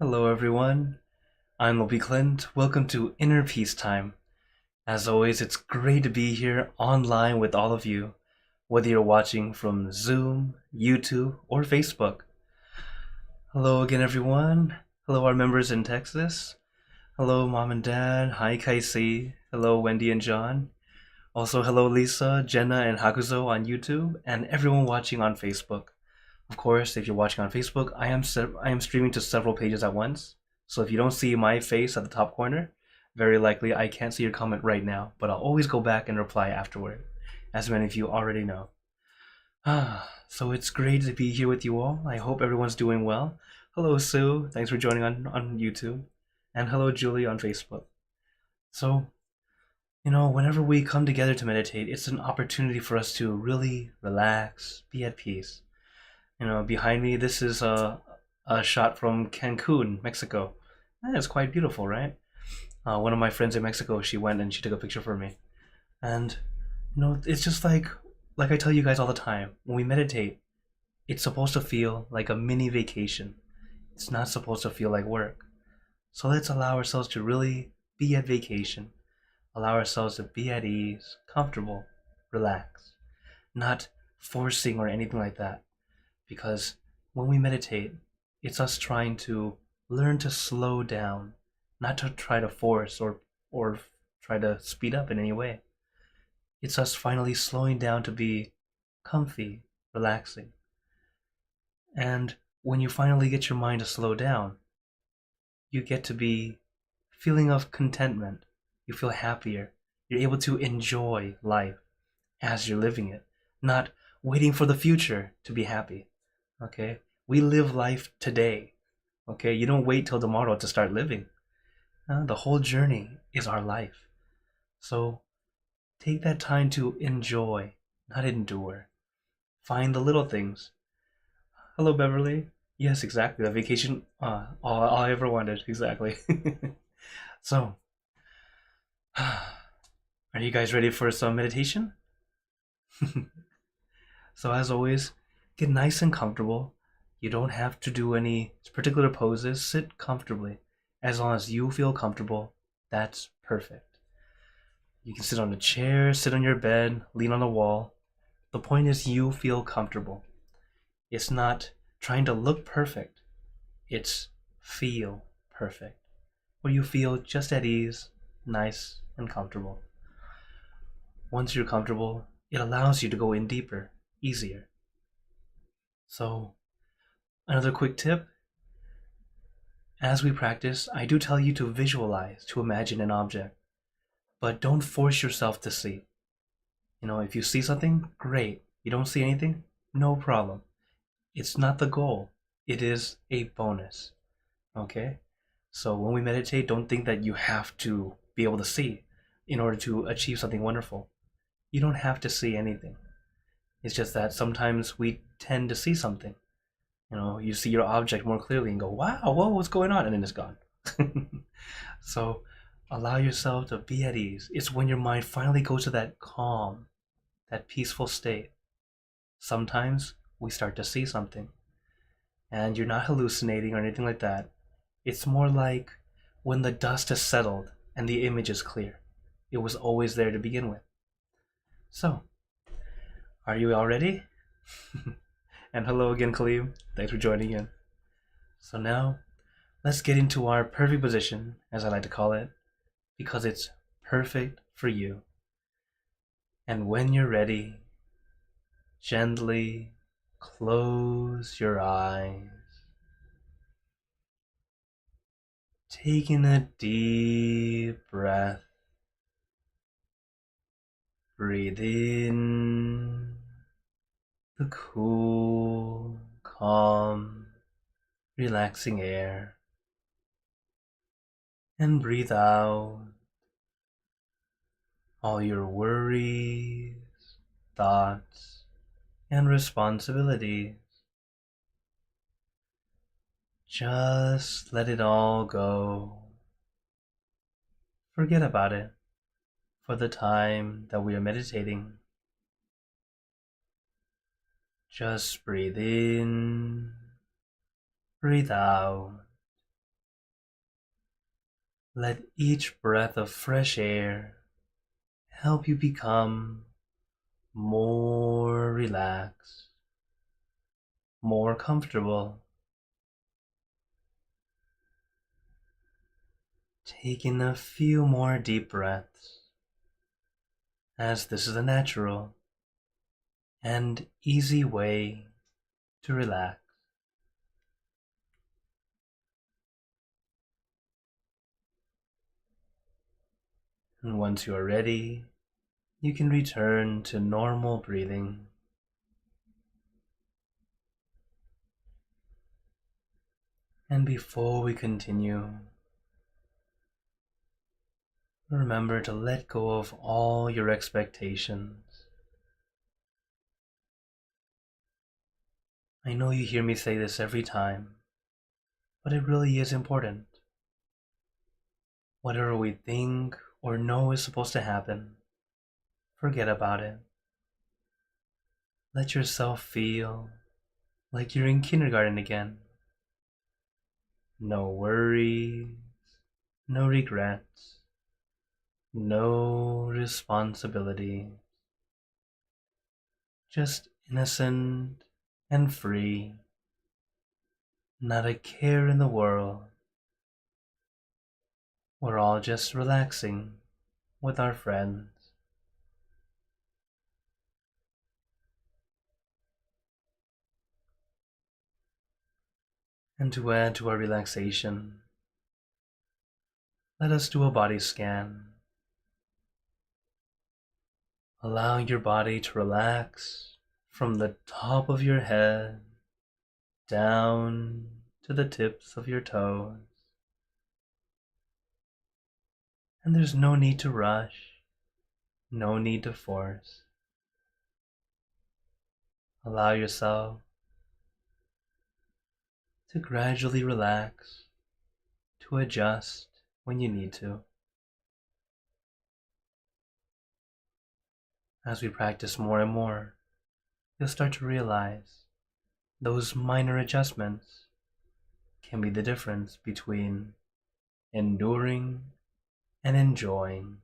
Hello, everyone. I'm Lobby Clint. Welcome to Inner Peace Time. As always, it's great to be here online with all of you, whether you're watching from Zoom, YouTube, or Facebook. Hello again, everyone. Hello, our members in Texas. Hello, Mom and Dad. Hi, Kaisi. Hello, Wendy and John. Also, hello, Lisa, Jenna, and Hakuzo on YouTube, and everyone watching on Facebook. Of course, if you're watching on Facebook, I am streaming to several pages at once. So if you don't see my face at the top corner, very likely I can't see your comment right now, but I'll always go back and reply afterward, as many of you already know. So it's great to be here with you all. I hope everyone's doing well. Hello, Sue. Thanks for joining on YouTube. And hello, Julie on Facebook. So, whenever we come together to meditate, it's an opportunity for us to really relax, be at peace. Behind me, this is a shot from Cancun, Mexico. It's quite beautiful, right? One of my friends in Mexico, she went and she took a picture for me. And, it's just like I tell you guys all the time, when we meditate, it's supposed to feel like a mini vacation. It's not supposed to feel like work. So let's allow ourselves to really be at vacation. Allow ourselves to be at ease, comfortable, relaxed. Not forcing or anything like that. Because when we meditate, it's us trying to learn to slow down, not to try to force or try to speed up in any way. It's us finally slowing down to be comfy, relaxing. And when you finally get your mind to slow down, you get to be feeling of contentment. You feel happier. You're able to enjoy life as you're living it, not waiting for the future to be happy. Okay? We live life today. Okay? You don't wait till tomorrow to start living. The whole journey is our life. So take that time to enjoy, not endure. Find the little things. Hello, Beverly. Yes, exactly. The vacation, all I ever wanted. Exactly. So, are you guys ready for some meditation? So, as always, get nice and comfortable. You don't have to do any particular poses. Sit comfortably. As long as you feel comfortable, that's perfect. You can sit on a chair, sit on your bed, lean on the wall. The point is you feel comfortable. It's not trying to look perfect. It's feel perfect. Where you feel just at ease, nice and comfortable. Once you're comfortable, it allows you to go in deeper, easier. So, another quick tip. As we practice, I do tell you to visualize, to imagine an object. But don't force yourself to see. If you see something, great. You don't see anything, no problem. It's not the goal. It is a bonus. Okay? So when we meditate, don't think that you have to be able to see in order to achieve something wonderful. You don't have to see anything. It's just that sometimes we tend to see something. You see your object more clearly and go, wow, whoa, what's going on? And then it's gone. So allow yourself to be at ease. It's when your mind finally goes to that calm, that peaceful state. Sometimes we start to see something. And you're not hallucinating or anything like that. It's more like when the dust has settled and the image is clear. It was always there to begin with. So, are you all ready? And hello again, Khalil. Thanks for joining in. So now, let's get into our perfect position, as I like to call it, because it's perfect for you. And when you're ready, gently close your eyes. Taking a deep breath. Breathe in the cool, calm, relaxing air. And breathe out all your worries, thoughts, and responsibilities. Just let it all go. Forget about it for the time that we are meditating. Just breathe in, breathe out, Let each breath of fresh air help you become more relaxed, more comfortable. Taking a few more deep breaths, as this is a natural and easy way to relax. And once you are ready, you can return to normal breathing. And before we continue, remember to let go of all your expectations. I know you hear me say this every time, but it really is important. Whatever we think or know is supposed to happen, forget about it. Let yourself feel like you're in kindergarten again. No worries, no regrets, no responsibility. Just innocent and free. Not a care in the world. We're all just relaxing with our friends. And to add to our relaxation, let us do a body scan. Allow your body to relax from the top of your head down to the tips of your toes. And there's no need to rush, no need to force. Allow yourself to gradually relax, to adjust when you need to. As we practice more and more, you'll start to realize those minor adjustments can be the difference between enduring and enjoying.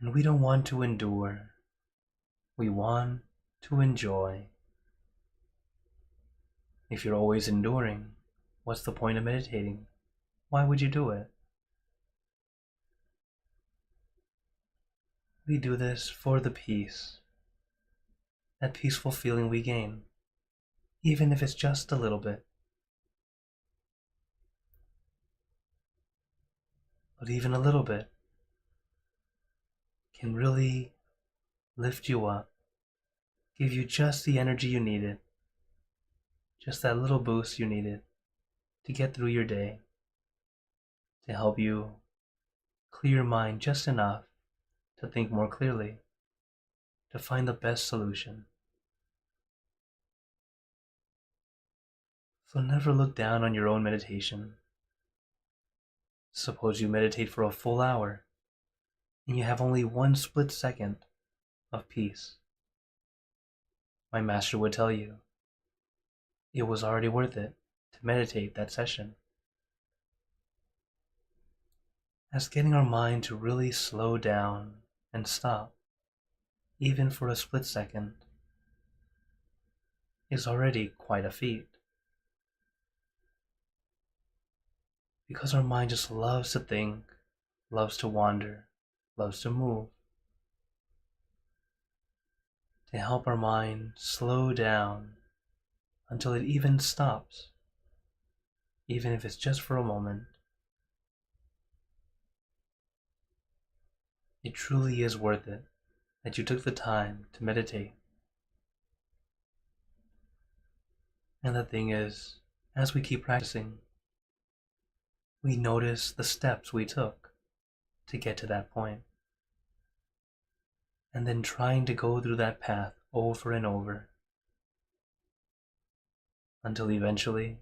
And we don't want to endure, we want to enjoy. If you're always enduring, what's the point of meditating? Why would you do it? We do this for the peace, that peaceful feeling we gain, even if it's just a little bit. But even a little bit can really lift you up, give you just the energy you needed, just that little boost you needed to get through your day, to help you clear your mind just enough to think more clearly, to find the best solution. So never look down on your own meditation. Suppose you meditate for a full hour and you have only one split second of peace. My master would tell you it was already worth it to meditate that session. As getting our mind to really slow down and stop, even for a split second, is already quite a feat. Because our mind just loves to think, loves to wander, loves to move. To help our mind slow down until it even stops, even if it's just for a moment. It truly is worth it that you took the time to meditate. And the thing is, as we keep practicing, we notice the steps we took to get to that point. And then trying to go through that path over and over until eventually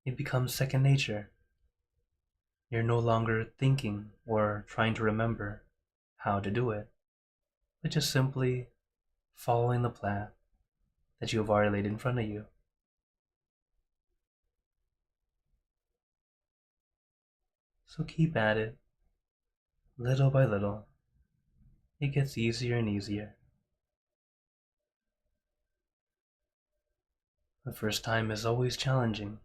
it becomes second nature. You're no longer thinking or trying to remember how to do it, but just simply following the path that you have already laid in front of you. So keep at it, little by little. It gets easier and easier. The first time is always challenging.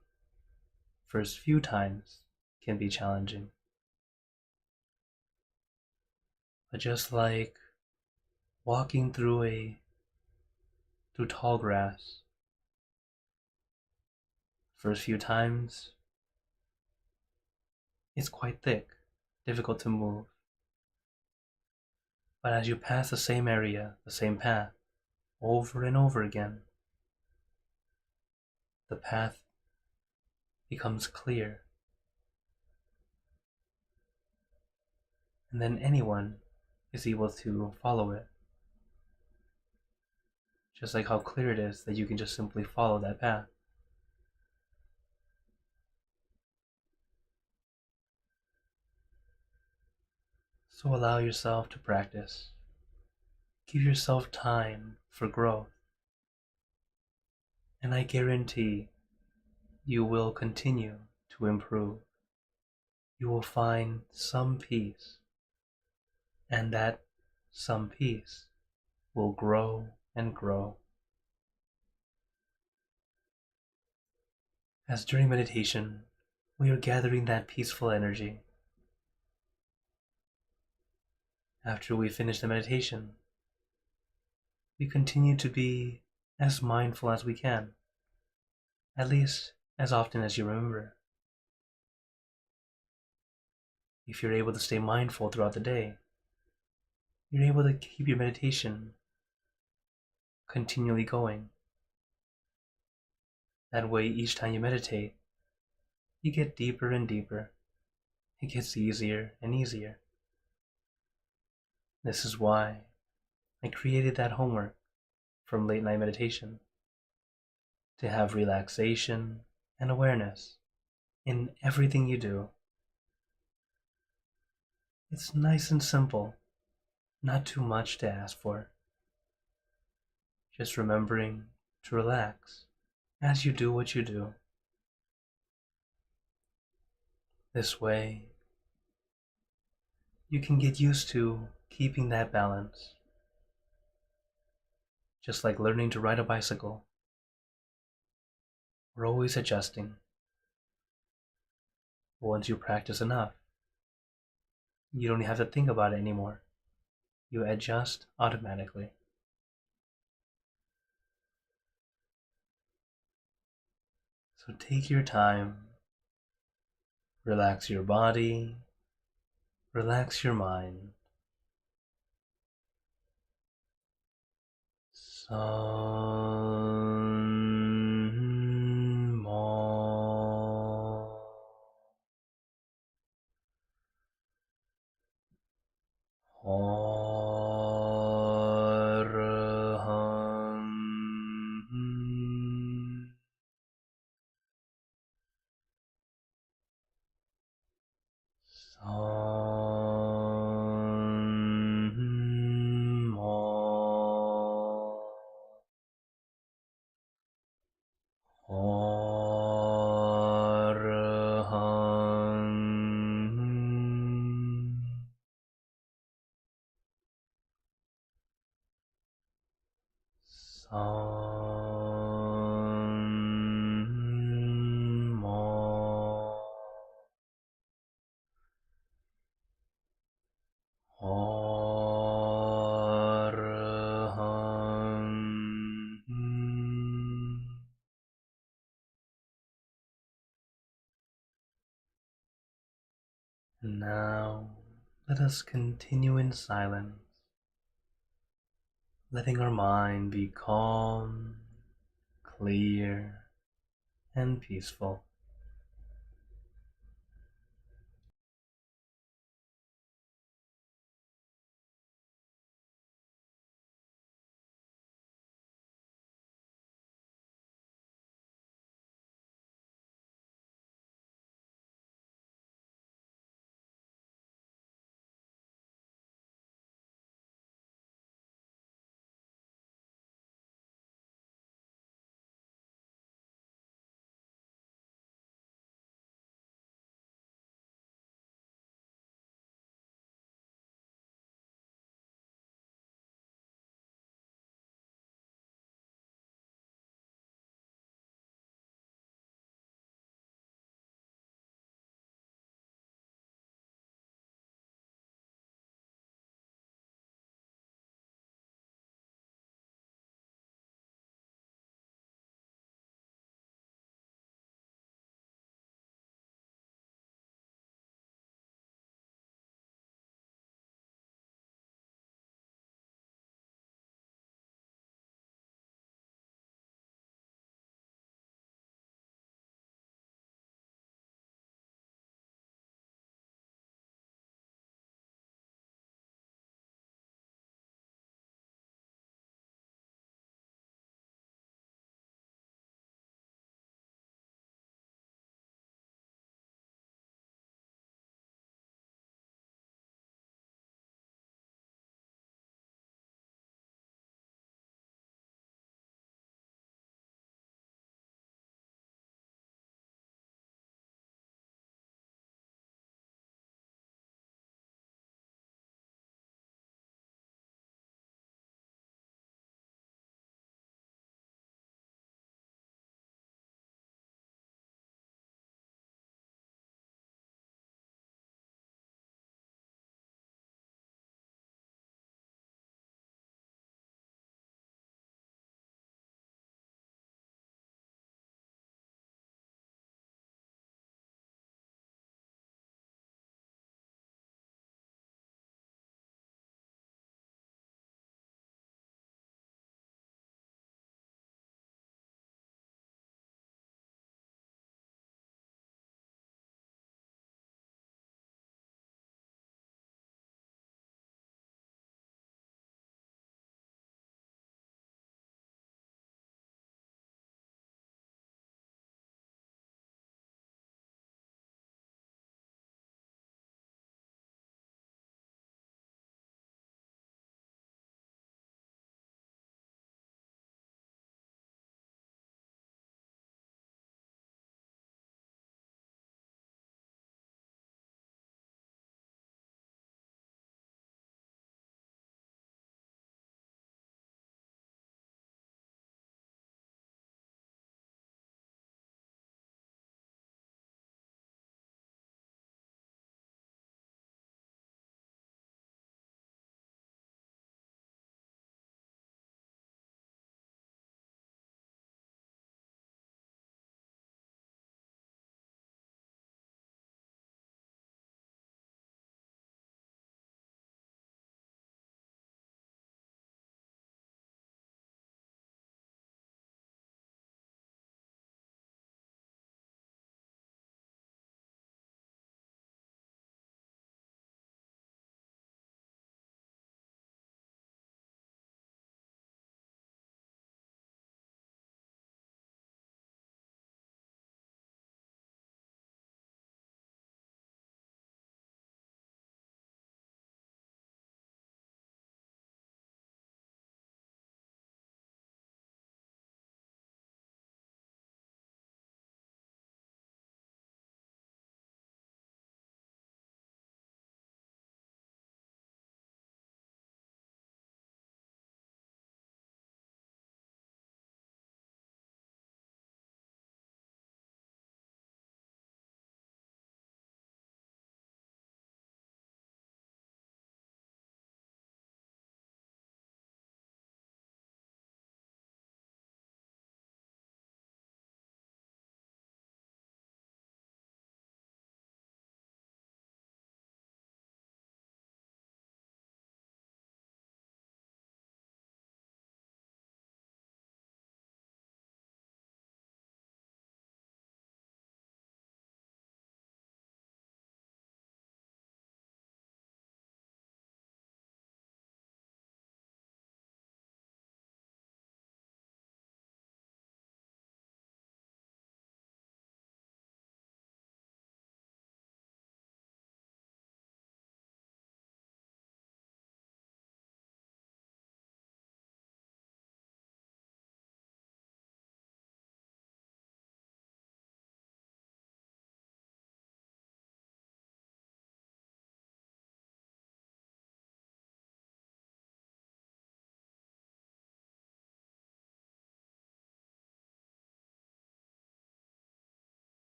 First few times can be challenging. But just like walking through tall grass, first few times it's quite thick, difficult to move. But as you pass the same area, the same path, over and over again, the path becomes clear. And then anyone is able to follow it. Just like how clear it is that you can just simply follow that path. So allow yourself to practice. Give yourself time for growth. And I guarantee you will continue to improve. You will find some peace, and that some peace will grow and grow. As during meditation, we are gathering that peaceful energy. After we finish the meditation, we continue to be as mindful as we can, at least as often as you remember. If you're able to stay mindful throughout the day, you're able to keep your meditation continually going. That way, each time you meditate, you get deeper and deeper. It gets easier and easier. This is why I created that homework from late night meditation, to have relaxation and awareness in everything you do. It's nice and simple, not too much to ask for. Just remembering to relax as you do what you do. This way, you can get used to keeping that balance. Just like learning to ride a bicycle, we're always adjusting. Once you practice enough, you don't have to think about it anymore. You adjust automatically. So take your time, relax your body, relax your mind. Sun Mo Arham Sun Mo Arham Sun Mo Arham. And now let us continue in silence, letting our mind be calm, clear, and peaceful.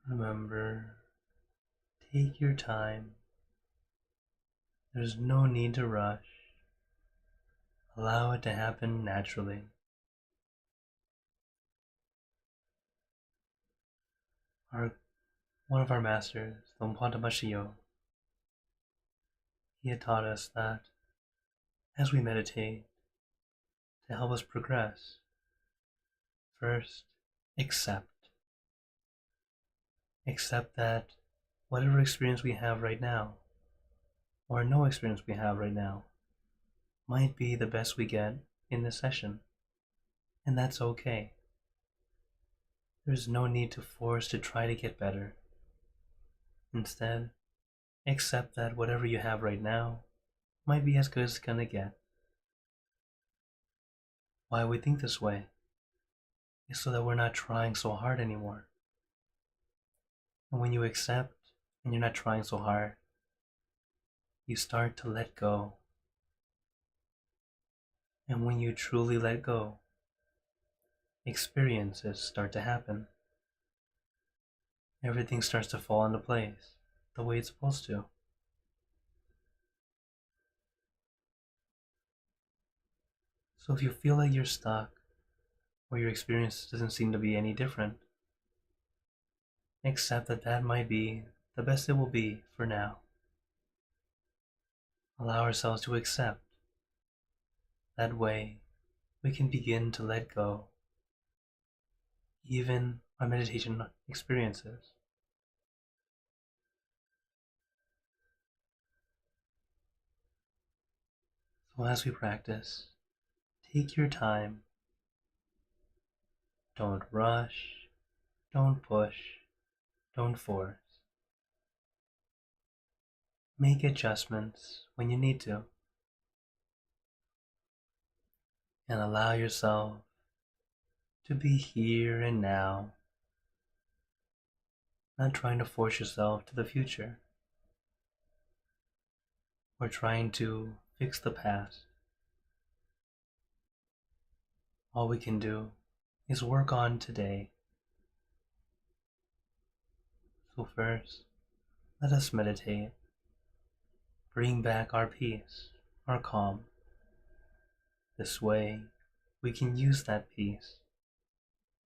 Remember, take your time. There's no need to rush. Allow it to happen naturally. One of our masters, Lompada Mashio, he had taught us that as we meditate, to help us progress, first, accept. Accept that whatever experience we have right now, or no experience we have right now, might be the best we get in this session, and that's okay. There's no need to force to try to get better. Instead, accept that whatever you have right now might be as good as it's gonna get. Why we think this way is so that we're not trying so hard anymore. And when you accept and you're not trying so hard, you start to let go. And when you truly let go, experiences start to happen. Everything starts to fall into place the way it's supposed to. So if you feel like you're stuck, or your experience doesn't seem to be any different, accept that that might be the best it will be for now. Allow ourselves to accept. That way, we can begin to let go, even our meditation experiences. So as we practice, take your time. Don't rush, don't push, don't force. Make adjustments when you need to. And allow yourself to be here and now, not trying to force yourself to the future, or trying to fix the past. All we can do is work on today. So first, let us meditate. Bring back our peace, our calm. This way, we can use that peace,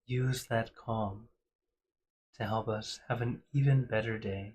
use that calm to help us have an even better day.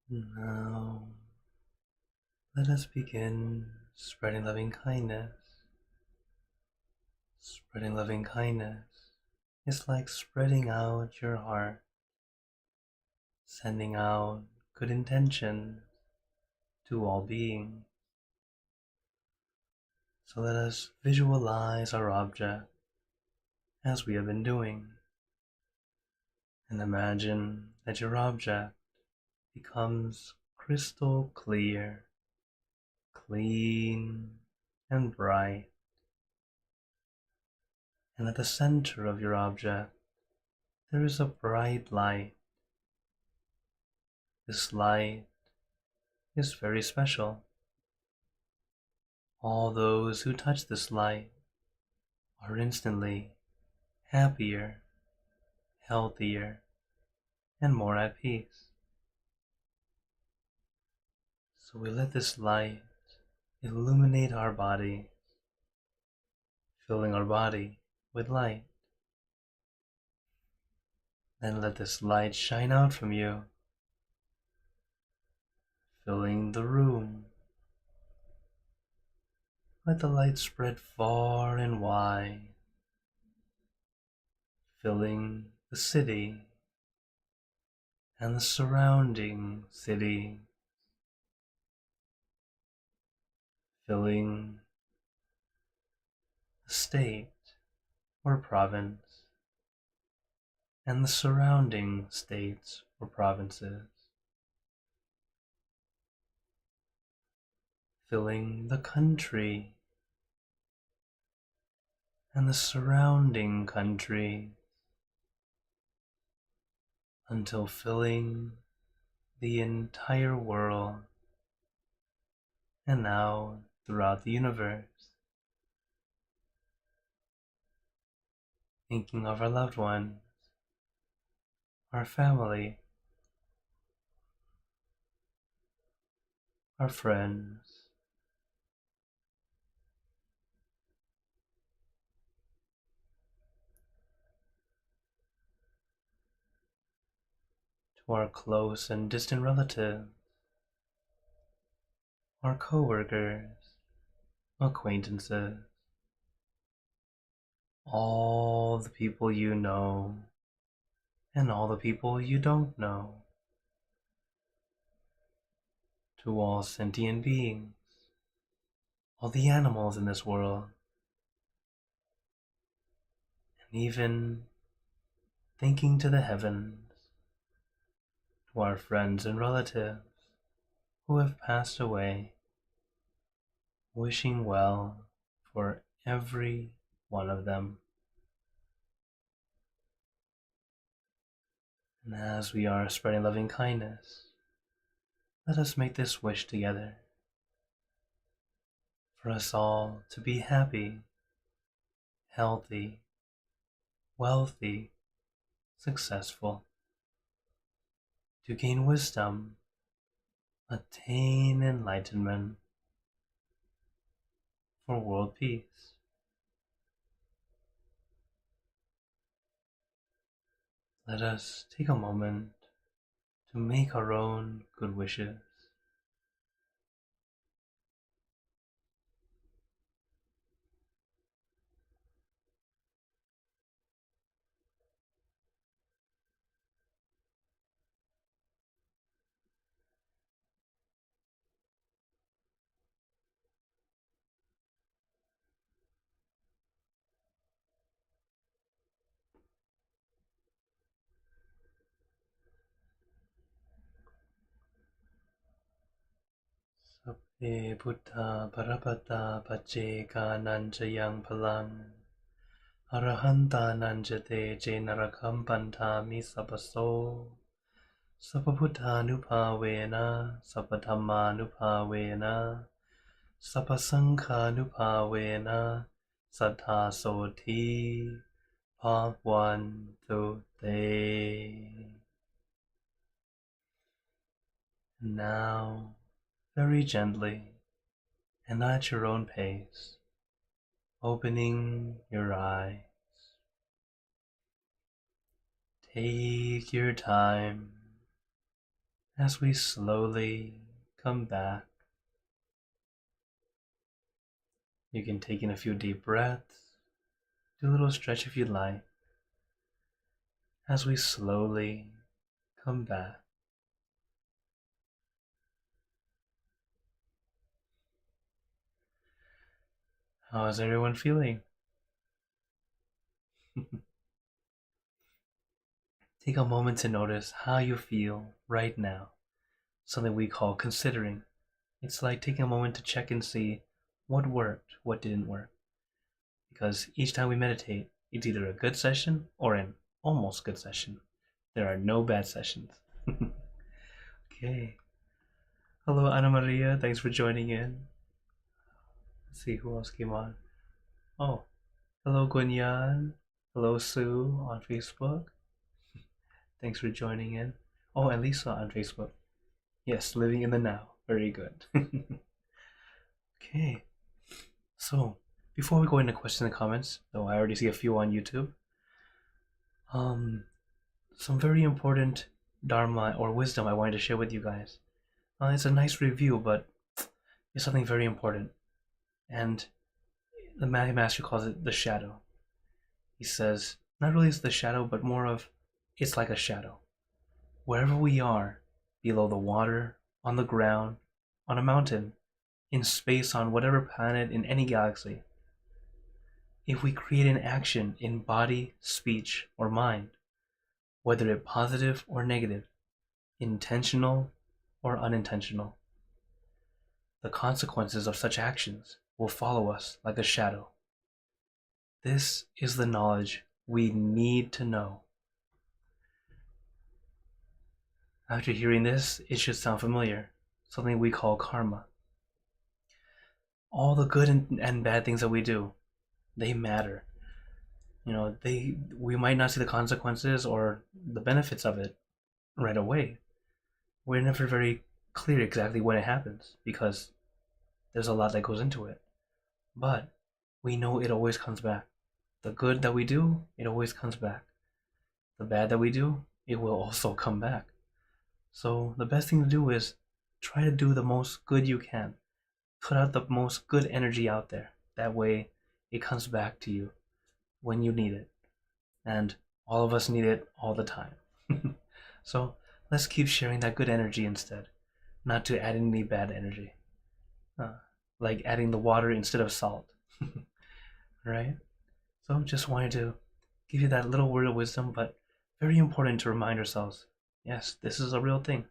Now, let us begin spreading loving kindness. Spreading loving kindness is like spreading out your heart, sending out good intentions to all beings. So let us visualize our object as we have been doing, and imagine that your object becomes crystal clear, clean, and bright. And at the center of your object, there is a bright light. This light is very special. All those who touch this light are instantly happier, healthier, and more at peace. So we let this light illuminate our body, filling our body with light. Then let this light shine out from you, filling the room. Let the light spread far and wide, filling the city and the surrounding city, filling the state or province and the surrounding states or provinces, filling the country and the surrounding country, until filling the entire world, and now throughout the universe. Thinking of our loved ones, our family, our friends, to our close and distant relatives, our co-workers, acquaintances, all the people you know and all the people you don't know, to all sentient beings, all the animals in this world, and even thinking to the heavens, to our friends and relatives who have passed away, wishing well for every one of them. And as we are spreading loving kindness, let us make this wish together, for us all to be happy, healthy, wealthy, successful, to gain wisdom, attain enlightenment, for world peace. Let us take a moment to make our own good wishes. Sabbe Buddha Parapata Paceka Nanjayang Palang Arahanta Nanjate Jainarakam Pantami Sapaso Sapabuddhanupavena Sapatammanupavena Sapasankhanupavena Saddhasoti Bhagwantu Te. Now, very gently and at your own pace, opening your eyes. Take your time as we slowly come back. You can take in a few deep breaths, do a little stretch if you'd like, as we slowly come back. How is everyone feeling? Take a moment to notice how you feel right now, something we call considering. It's like taking a moment to check and see what worked, what didn't work. Because each time we meditate, it's either a good session or an almost good session. There are no bad sessions. Okay. Hello, Ana Maria. Thanks for joining in. Let's see who else came on. Oh, hello, Guanyan. Hello, Sue on Facebook. Thanks for joining in. Oh, and Lisa on Facebook. Yes, living in the now. Very good. Okay. So, before we go into questions and comments, though I already see a few on YouTube, some very important Dharma or wisdom I wanted to share with you guys. It's a nice review, but it's something very important. And the Master calls it the shadow. He says, not really it's the shadow, but more of it's like a shadow. Wherever we are, below the water, on the ground, on a mountain, in space, on whatever planet, in any galaxy, if we create an action in body, speech, or mind, whether it positive or negative, intentional or unintentional, the consequences of such actions will follow us like a shadow. This is the knowledge we need to know. After hearing this, it should sound familiar, something we call karma. All the good and bad things that we do, they matter. We might not see the consequences or the benefits of it right away. We're never very clear exactly when it happens because there's a lot that goes into it. But we know it always comes back. The good that we do, it always comes back. The bad that we do, it will also come back. So the best thing to do is try to do the most good you can. Put out the most good energy out there. That way it comes back to you when you need it. And all of us need it all the time. So let's keep sharing that good energy instead, not to add any bad energy. Like adding the water instead of salt. Right? So just wanted to give you that little word of wisdom, but very important to remind ourselves, yes, this is a real thing.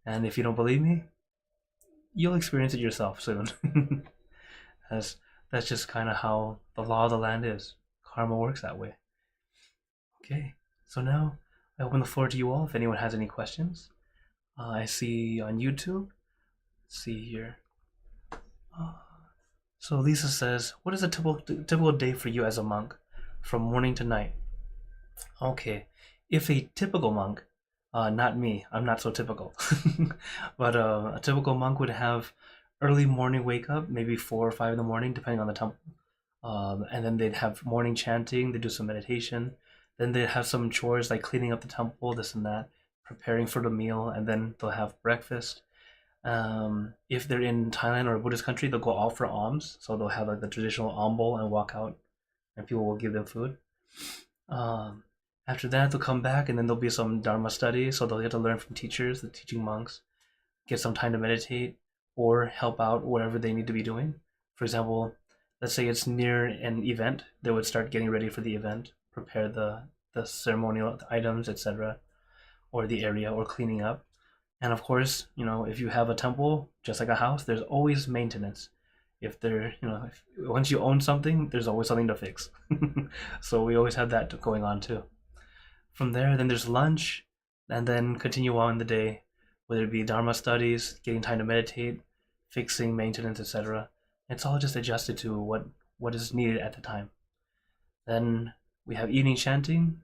And if you don't believe me, you'll experience it yourself soon. As that's just kind of how the law of the land is. Karma works that way. Okay, so now I open the floor to you all if anyone has any questions. I see on YouTube. Let's see here. So Lisa says, what is a typical day for you as a monk from morning to night? Okay, if a typical monk, not me, I'm not so typical, but a typical monk would have early morning wake up, maybe 4 or 5 in the morning, depending on the temple. And then they'd have morning chanting, they do some meditation, then they'd have some chores like cleaning up the temple, this and that, preparing for the meal, and then they'll have breakfast. If they're in Thailand or a Buddhist country, they'll go out for alms. So they'll have like the traditional alms bowl and walk out, and people will give them food. After that, they'll come back, and then there'll be some Dharma study. So they'll get to learn from teachers, the teaching monks, get some time to meditate or help out whatever they need to be doing. For example, let's say it's near an event, they would start getting ready for the event, prepare the ceremonial items, etc., or the area, or cleaning up. And of course, if you have a temple, just like a house, there's always maintenance. If once you own something, there's always something to fix. So we always have that going on too. From there, then there's lunch, and then continue on the day, whether it be Dharma studies, getting time to meditate, fixing maintenance, etc. It's all just adjusted to what is needed at the time. Then we have evening chanting,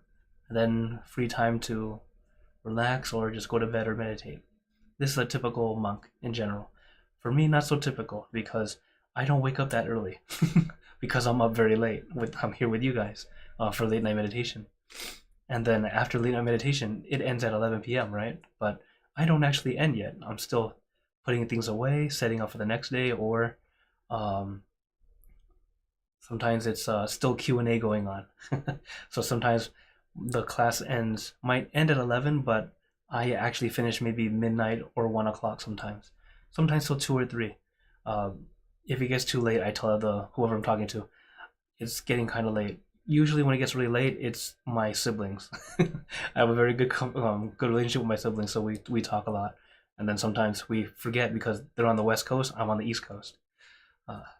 and then free time to relax or just go to bed or meditate. This is a typical monk in general. For me, not so typical because I don't wake up that early because I'm up very late. I'm here with you guys for late night meditation. And then after late night meditation, it ends at 11 p.m., right? But I don't actually end yet. I'm still putting things away, setting up for the next day, or um, sometimes it's still Q&A going on. So sometimes the class might end at 11, but I actually finish maybe midnight or 1 o'clock sometimes. Sometimes till 2 or 3. If it gets too late, I tell the whoever I'm talking to it's getting kind of late. Usually, when it gets really late, it's my siblings. I have a very good relationship with my siblings, so we talk a lot. And then sometimes we forget because they're on the West Coast, I'm on the East Coast.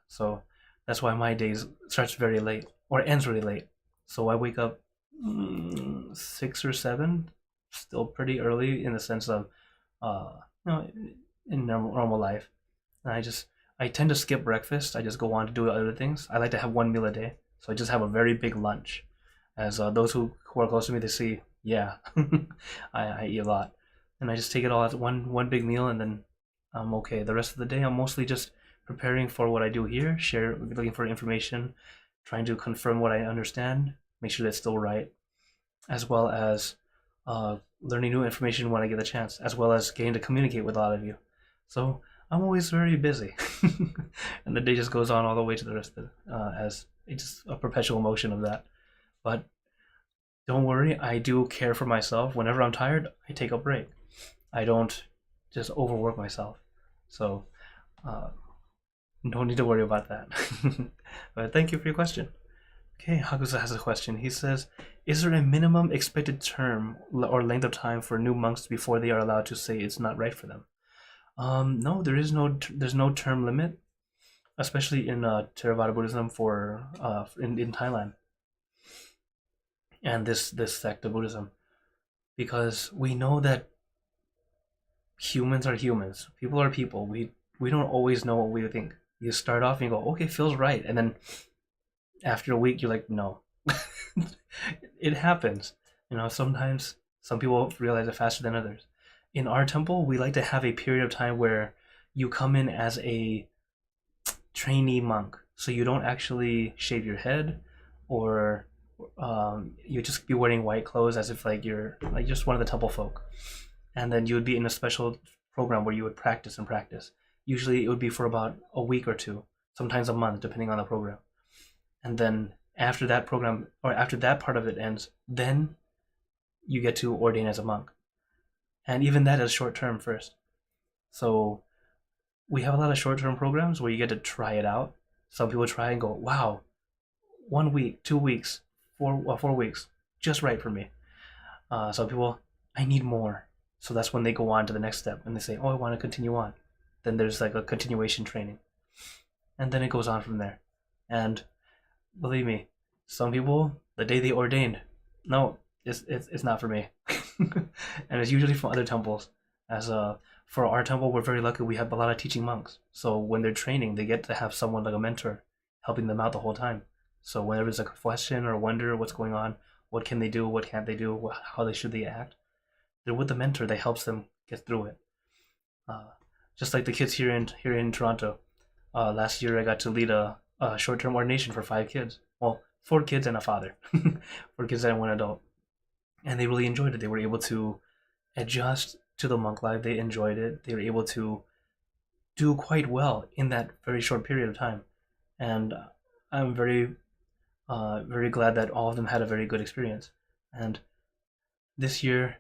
So that's why my days starts very late or ends really late. So I wake up 6 or 7, still pretty early in the sense of, uh, you know, in normal life. And I tend to skip breakfast. I just go on to do other things. I like to have one meal a day, so I just have a very big lunch. As those who are close to me, they see, yeah, I eat a lot, and I just take it all as one big meal, and then I'm okay. The rest of the day, I'm mostly just preparing for what I do here, looking for information, trying to confirm what I understand, make sure that's still right, as well as learning new information when I get the chance, as well as getting to communicate with a lot of you. So I'm always very busy, and the day just goes on all the way to the rest of as it's just a perpetual motion of that. But don't worry, I do care for myself. Whenever I'm tired, I take a break. I don't just overwork myself. So uh, no need to worry about that. But thank you for your question. Okay, Hakusa has a question. He says, is there a minimum expected term or length of time for new monks before they are allowed to say it's not right for them? No, there's no term limit, especially in Theravada Buddhism for in Thailand and this sect of Buddhism, because we know that humans are humans, people are people. We don't always know what we think. You start off and you go, okay, feels right, and then after a week you're like, no. It happens. Sometimes some people realize it faster than others. In our temple, we like to have a period of time where you come in as a trainee monk, so you don't actually shave your head, or you just be wearing white clothes as if like you're like just one of the temple folk, and then you would be in a special program where you would practice and practice. Usually, it would be for about a week or two, sometimes a month, depending on the program. And then after that program or after that part of it ends, then you get to ordain as a monk, and even that is short term first. So we have a lot of short term programs where you get to try it out. Some people try and go, wow, 1 week, 2 weeks, 4 weeks, just right for me. Some people, I need more. So that's when they go on to the next step and they say, oh, I want to continue on. Then there's like a continuation training. And then it goes on from there. And believe me, some people, the day they ordained, no, it's not for me. And it's usually from other temples. As for our temple, we're very lucky. We have a lot of teaching monks. So when they're training, they get to have someone like a mentor helping them out the whole time. So whenever there's a question or wonder what's going on, what can they do, what can't they do, how should they act, they're with the mentor that helps them get through it. Just like the kids here in Toronto. Last year I got to lead a short-term ordination for 5 kids. Well, 4 kids and a father. 4 kids and 1 adult. And they really enjoyed it. They were able to adjust to the monk life. They enjoyed it. They were able to do quite well in that very short period of time. And I'm very, very glad that all of them had a very good experience. And this year,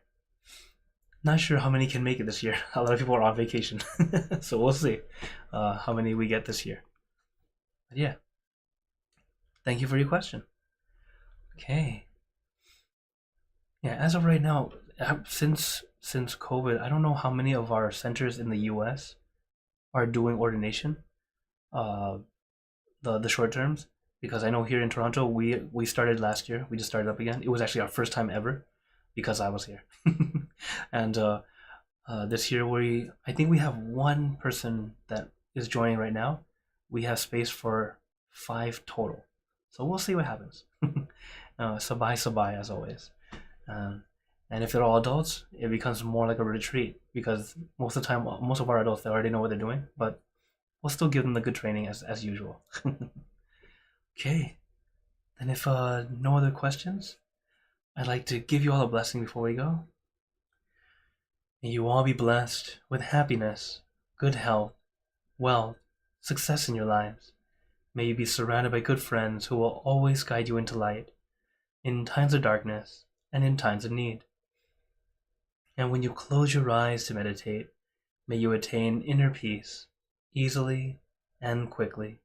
not sure how many can make it this year. A lot of people are on vacation. So we'll see how many we get this year. But yeah, thank you for your question. Okay. Yeah, as of right now, since COVID, I don't know how many of our centers in the U.S. are doing ordination, uh, the short terms, because I know here in Toronto we started last year. We just started up again. It was actually our first time ever, because I was here, and this year I think we have 1 person that is joining right now. We have space for 5 total, so we'll see what happens. Sabai as always. And if they're all adults, it becomes more like a retreat, because most of the time, most of our adults, they already know what they're doing, but we'll still give them the good training as usual. Okay, then if no other questions, I'd like to give you all a blessing before we go. May you all be blessed with happiness, good health, wealth, success in your lives. May you be surrounded by good friends who will always guide you into light, in times of darkness and in times of need. And when you close your eyes to meditate, may you attain inner peace easily and quickly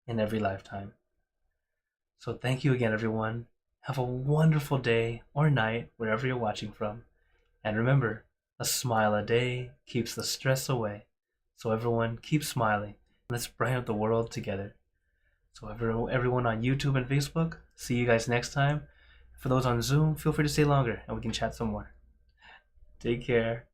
in every lifetime. So thank you again, everyone. Have a wonderful day or night wherever you're watching from. And remember, a smile a day keeps the stress away. So everyone, keep smiling. Let's brighten up the world together. So everyone on YouTube and Facebook, see you guys next time. For those on Zoom, feel free to stay longer and we can chat some more. Take care.